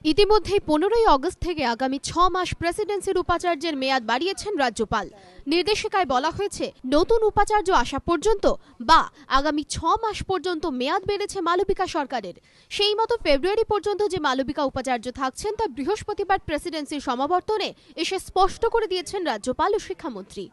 ইতিমধ্যেই 15ই আগস্ট থেকে আগামী 6 মাস প্রেসিডেন্সির উপাচার্যের মেয়াদ বাড়িয়েছেন রাজ্যপাল। নির্দেশিকায় বলা হয়েছে, নতুন উপাচার্য আসা পর্যন্ত বা আগামী 6 মাস পর্যন্ত মেয়াদ বেড়েছে মালবিকা সরকারের। সেই মতো ফেব্রুয়ারি পর্যন্ত যে মালবিকা উপাচার্য থাকছেন তা বৃহস্পতিবার প্রেসিডেন্সির সমাবর্তনে এসে স্পষ্ট করে দিয়েছেন রাজ্যপাল ও শিক্ষামন্ত্রী।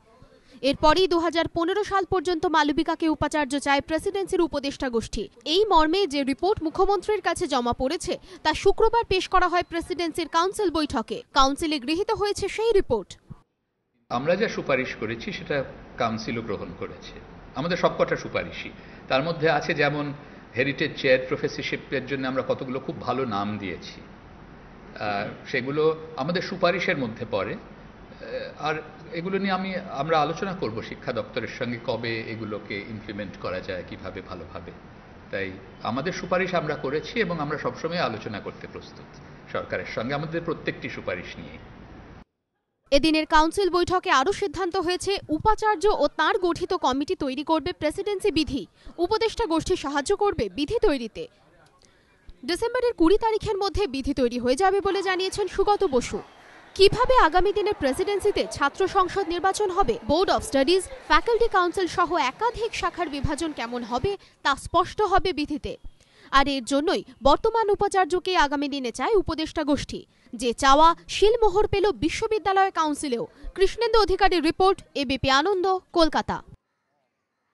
এরপরই 2015 সাল পর্যন্ত মালবিকাকে উপাচার্য চায় প্রেসিডেন্সির উপদেষ্টা গোষ্ঠী। এই মর্মে যে রিপোর্ট মুখ্যমন্ত্রীর কাছে জমা পড়েছে তা শুক্রবার পেশ করা হয় প্রেসিডেন্সির কাউন্সিল বৈঠকে। কাউন্সিলে গৃহীত হয়েছে সেই রিপোর্ট। আমরা যা সুপারিশ করেছি সেটা কাউন্সিলও গ্রহণ করেছে। আমাদের সবকটা সুপারিশই, তার মধ্যে আছে যেমন হেরিটেজ চেয়ার প্রফেসরশিপের জন্য আমরা কতগুলো খুব ভালো নাম দিয়েছি, সেগুলো আমাদের সুপারিশের মধ্যে পড়ে। আর এগুলো নিয়ে আমরা আলোচনা করব শিক্ষা দপ্তরের সঙ্গে, কবে এগুলোকে ইমপ্লিমেন্ট করা যায়, কিভাবে ভালোভাবে। তাই আমাদের সুপারিশ আমরা করেছি এবং আমরা সবসময় আলোচনা করতে প্রস্তুত সরকারের সঙ্গে আমাদের প্রত্যেকটি সুপারিশ নিয়ে। এদিনের কাউন্সিল বৈঠকে আরও সিদ্ধান্ত হয়েছে, উপাচার্য ও তাঁর গঠিত কমিটি তৈরি করবে প্রেসিডেন্সি বিধি। উপদেষ্টা গোষ্ঠী সাহায্য করবে বিধি তৈরিতে। ডিসেম্বরের 20 তারিখের মধ্যে বিধি তৈরি হয়ে যাবে বলে জানিয়েছেন সুগত বসু। কিভাবে আগামী দিনের প্রেসিডেন্সিতে ছাত্র সংসদ নির্বাচন হবে, board of studies, faculty council সহ একাধিক শাখার বিভাজন কেমন হবে তা স্পষ্ট হবে বিধিতে। আর এর জন্যই বর্তমান উপাচার্যকে আগামী দিনে চায় উপদেষ্টা গোষ্ঠী, যে চাওয়া শিলমোহর পেল বিশ্ববিদ্যালয় কাউন্সিলেও। কৃষ্ণেন্দু অধিকারীর রিপোর্ট, এবিপি আনন্দ, কলকাতা।